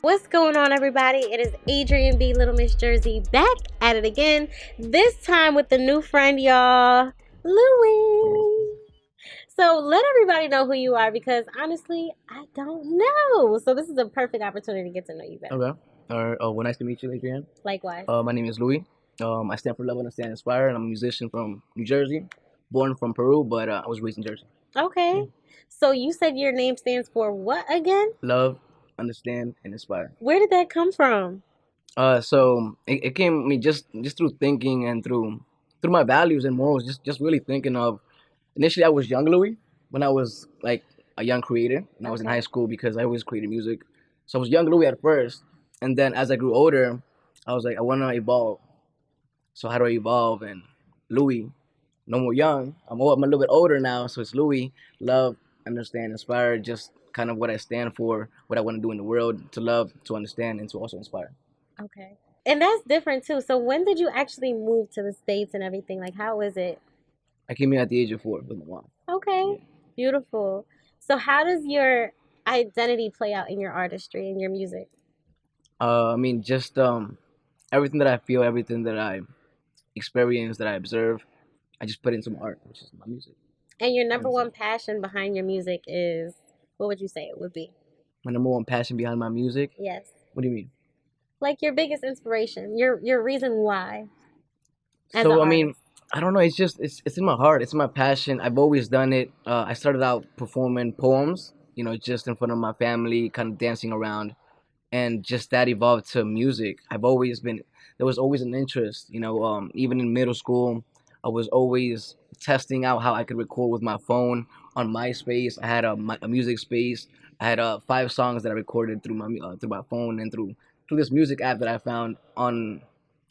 What's going on, everybody? It is Adrian B. Little Miss Jersey back at it again. This time with the new friend, y'all, Luii. So let everybody know who you are because honestly, I don't know. So this is a perfect opportunity to get to know you better. Okay. All right. Well, nice to meet you, Adrian. Likewise. My name is Luii. I stand for Love, Understand, Inspire, and I'm a musician from New Jersey. Born from Peru, but I was raised in Jersey. Okay. So you said your name stands for what again? Love, Understand, and Inspire. Where did that come from? So it came to me just through thinking and through my values and morals. Just really thinking of. Initially, I was young Luii when I was like a young creator, and I was in high school because I always created music. So I was young Luii at first, and then as I grew older, I was like, I want to evolve. So how do I evolve? And Luii, no more young. I'm a little bit older now, so it's Luii. Love, understand, inspire. Just kind of what I stand for, what I want to do in the world. To love, to understand, and to also inspire. Okay. And that's different too. So when did you actually move to the States and everything? Like, how is it? I came here at the age of 4 with my mom. Okay. Yeah. Beautiful. So how does your identity play out in your artistry and your music? I mean, just everything that I feel, everything that I experience, that I observe, I just put into my art, which is my music. And your number Honestly. one passion behind your music is, what would you say it would be? My number one passion behind my music. Yes. What do you mean? Like your biggest inspiration, your reason why as an So I artist. mean, I don't know. It's just it's in my heart. It's my passion. I've always done it. I started out performing poems, just in front of my family, kind of dancing around, and just that evolved to music. There was always an interest. Even in middle school, I was always testing out how I could record with my phone on MySpace. I had a music space. I had 5 songs that I recorded through my phone and through this music app that I found on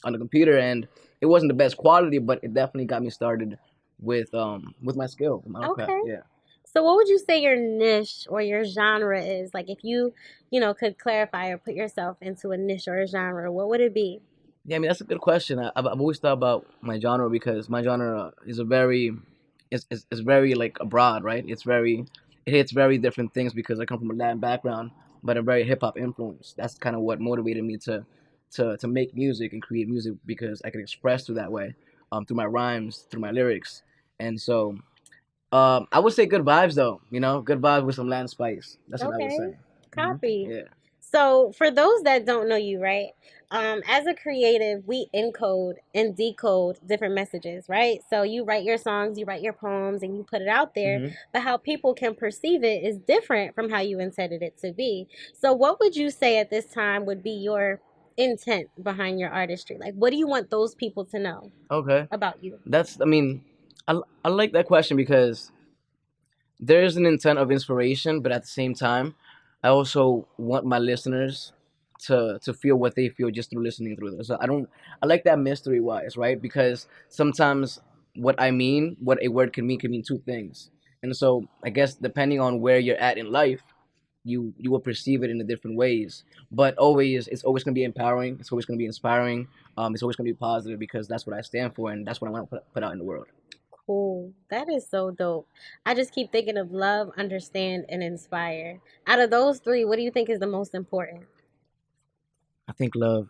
the computer, and it wasn't the best quality, but it definitely got me started with my skill, my art craft. Okay. Yeah. So what would you say your niche or your genre is? Like if you could clarify or put yourself into a niche or a genre, what would it be? Yeah, I mean that's a good question. I've always thought about my genre because my genre is a very it's very like broad, right? It hits very different things because I come from a Latin background, but a very hip hop influence. That's kind of what motivated me to make music and create music because I could express through that way, through my rhymes, through my lyrics, and so I would say good vibes though. Good vibes with some Latin spice. That's what I would Okay. say. Copy. Yeah. So for those that don't know you, right? As a creative, we encode and decode different messages, right? So you write your songs, you write your poems, and you put it out there. Mhm. But how people can perceive it is different from how you intended it to be. So what would you say at this time would be your intent behind your artistry? Like, what do you want those people to know Okay. about you? I mean, I like that question because there's an intent of inspiration, but at the same time, I also want my listeners to feel what they feel just through listening through this. So I like that mystery wise, right? Because sometimes what a word can mean 2 things. And so I guess depending on where you're at in life, you will perceive it in the different ways. But always it's always gonna be empowering, it's always gonna be inspiring, it's always gonna be positive because that's what I stand for and that's what I want to put out in the world. Cool. That is so dope. I just keep thinking of love, understand, and inspire. Out of those three, what do you think is the most important? I think love,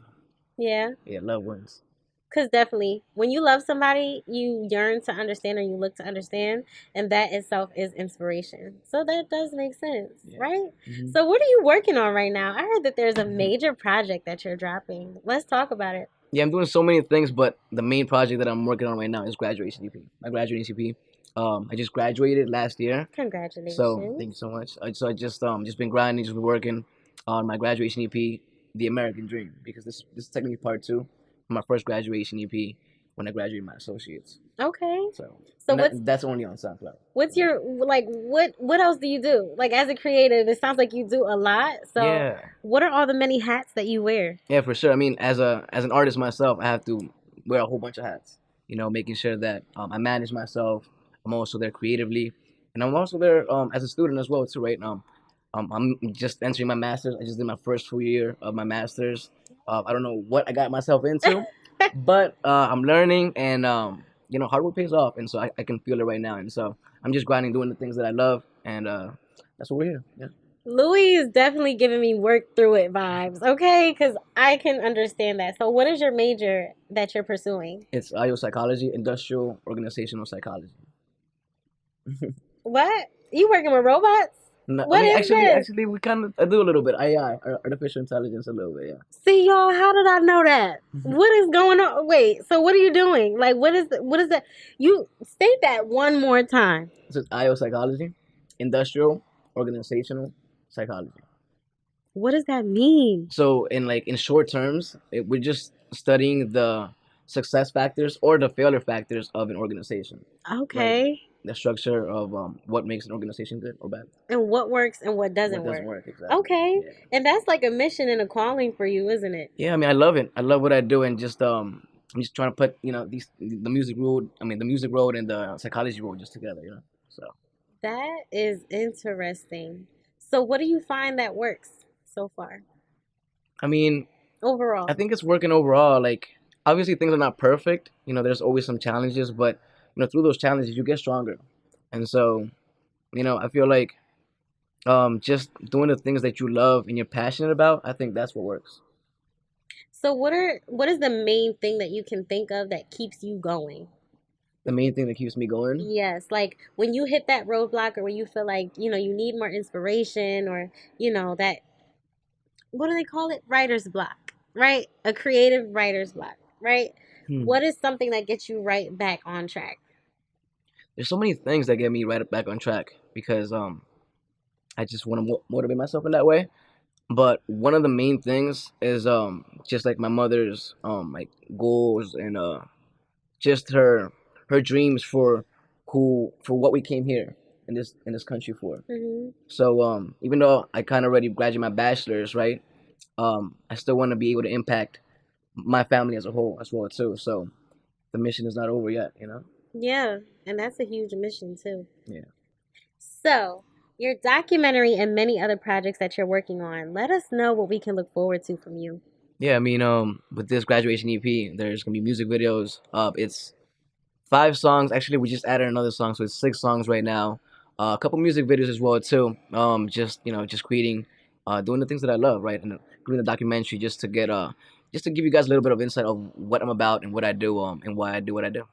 Yeah. yeah, love wins. Because definitely, when you love somebody, you yearn to understand or you look to understand, and that itself is inspiration. So that does make sense, Yeah. right? Hmm. So, what are you working on right now? I heard that there's a major project that you're dropping. Let's talk about it. Yeah, I'm doing so many things, but the main project that I'm working on right now is graduation EP. My graduation EP. I just graduated last year, so thank you Congratulations. so much. So I just been grinding, just been working on my graduation EP, The American Dream, because this is technically part 2 of my first graduation EP when I graduated my associates. Okay. So So, and that's only on SoundCloud. what's your, like, what else do you do? Like, as a creative, it sounds like you do a lot. So, Yeah, what are all the many hats that you wear? yeah, for sure. I mean, as an artist myself, I have to wear a whole bunch of hats. Making sure that I manage myself. I'm also there creatively, and I'm also there as a student as well too. Right now, I'm just entering my masters. I just did my first full year of my masters. I don't know what I got myself into, but I'm learning, and hard work pays off, and so I can feel it right now. And so I'm just grinding, doing the things that I love, and that's what we're here. Yeah. Louis is definitely giving me work through it vibes, okay? Because I can understand that. So, what is your major that you're pursuing? It's IO psychology, industrial organizational psychology. What? You working with robots? No, I What mean, is actually, this? actually, we kind of I do a little bit AI, artificial intelligence, a little bit, yeah. See, y'all, how did I know that? What is going on? Wait, so what are you doing? Like, what is that? You state that one more time. So it's IO psychology, industrial organizational psychology. What does that mean? So in short terms, we're just studying the success factors or the failure factors of an organization, right? Okay. The structure of what makes an organization good or bad. And what works and what doesn't What doesn't work. work exactly. Okay. Yeah. And that's like a mission and a calling for you, isn't it? Yeah, I mean, I love it. I love what I do, and just I'm just trying to put these the music road. I mean, the music road and the psychology road just together. So That is interesting. So, what do you find that works so far I mean, I overall? think it's working overall. Like obviously things are not perfect. There's always some challenges, but through those challenges you get stronger. And so I feel like just doing the things that you love and you're passionate about, I think that's what works. So, what is the main thing that you can think of that keeps you going? The main thing that keeps me going. Yes, like when you hit that roadblock or when you feel like, you need more inspiration or, that what do they call it? Writer's block, right? A creative writer's block, right? Hmm. What is something that gets you right back on track? There's so many things that get me right back on track because I just want to motivate myself in that way. But one of the main things is just like my mother's like goals and just her dreams for what we came here in this country for. Hmm. So even though I kind of already graduated my bachelor's, right? I still want to be able to impact my family as a whole as well too. So the mission is not over yet. Yeah, and that's a huge mission too. Yeah. So, your documentary and many other projects that you're working on, let us know what we can look forward to from you. Yeah, I mean, with this graduation EP, there's gonna be music videos. It's 5 songs. Actually, we just added another song, so it's 6 songs right now. A couple music videos as well too. Just creating, doing the things that I love, right? And doing the documentary just to give you guys a little bit of insight of what I'm about and what I do, and why I do what I do.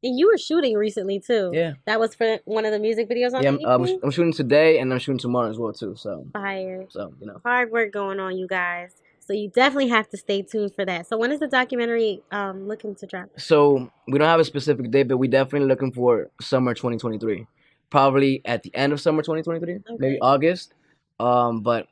And you were shooting recently too. Yeah, That was for one of the music videos on yeah. the I'm EP? I'm shooting today and I'm shooting tomorrow as well too. So, Fire. so. Hard work going on, you guys. So you definitely have to stay tuned for that. So when is the documentary looking to drop? So we don't have a specific date, but we definitely looking for summer 2023. Probably at the end of summer 2023, maybe Okay. August. But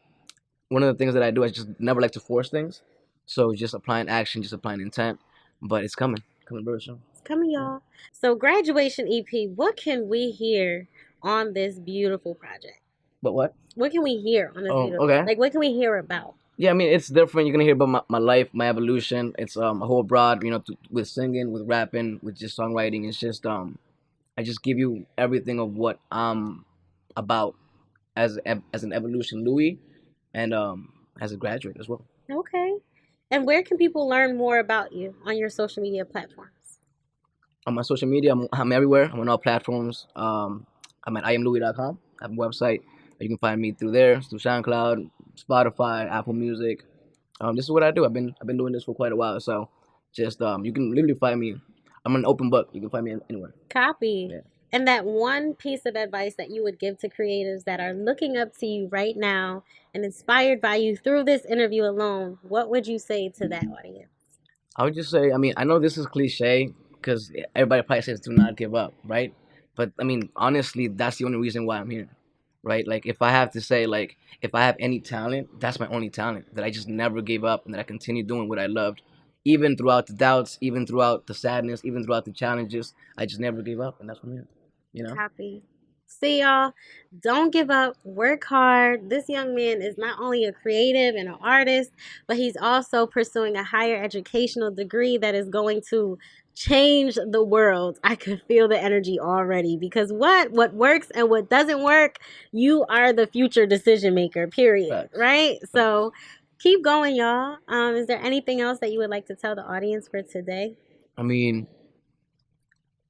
one of the things that I do, I just never like to force things. So just applying action, just applying intent. But it's coming very soon. It's coming, y'all. So graduation EP, what can we hear on this beautiful project? But what? What can we hear on this Oh, beautiful? okay. Like what can we hear about? Yeah, I mean it's different. You're gonna hear about my life, my evolution. It's a whole broad, with singing, with rapping, with just songwriting. It's just I just give you everything of what I'm about as an evolution Luii, and as a graduate as well. Okay. And where can people learn more about you on your social media platforms? On my social media, I'm everywhere. I'm on all platforms. I'm at iamlouis.com. I have a website. You can find me through there, through SoundCloud, Spotify, Apple Music. This is what I do. I've been doing this for quite a while. So just you can literally find me. I'm an open book. You can find me anywhere. Copy. Yeah. And that one piece of advice that you would give to creatives that are looking up to you right now and inspired by you through this interview alone, what would you say to that audience? I would just say, I mean, I know this is cliche because everybody probably says do not give up, right? But I mean, honestly, that's the only reason why I'm here, right? Like, if I have to say, like, if I have any talent, that's my only talent, that I just never gave up and that I continue doing what I loved, even throughout the doubts, even throughout the sadness, even throughout the challenges. I just never gave up, and that's what I'm here. Copy. See y'all, don't give up, work hard. This young man is not only a creative and an artist, but he's also pursuing a higher educational degree that is going to change the world. I could feel the energy already because what works and what doesn't work, you are the future decision maker, period. Facts. Right? Facts. So keep going, y'all. Is there anything else that you would like to tell the audience for today? I mean,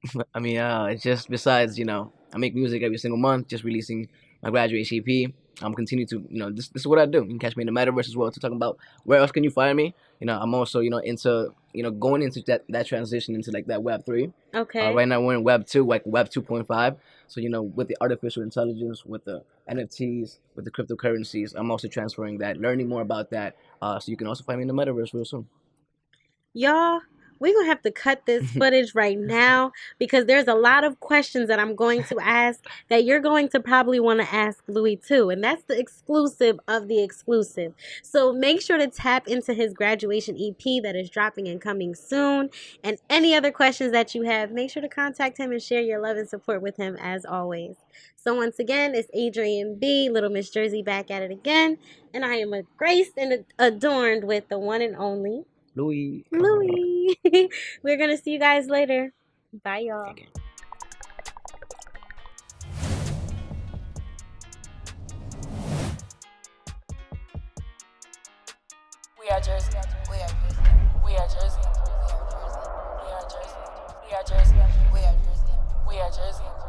it's just besides, I make music every single month, just releasing my graduate EP. I'm continue to, this is what I do. You can catch me in the metaverse as well to talk about where else can you find me. I'm also, into, going into that transition into like that Web 3. Okay. Right now we're in Web 2, like Web 2.5. So, with the artificial intelligence, with the NFTs, with the cryptocurrencies, I'm also transferring that, learning more about that. So you can also find me in the metaverse real soon. Y'all, we're going to have to cut this footage right now because there's a lot of questions that I'm going to ask that you're going to probably want to ask Luii too. And that's the exclusive of the exclusive. So make sure to tap into his graduation EP that is dropping and coming soon. And any other questions that you have, make sure to contact him and share your love and support with him as always. So once again, it's Adrian B, Little Miss Jersey, back at it again. And I am graced and adorned with the one and only Luii. We're going to see you guys later. Bye, y'all. Okay. We are Jersey. We are Jersey. We are Jersey. We are Jersey. We are Jersey. We are Jersey. We are Jersey. We are Jersey.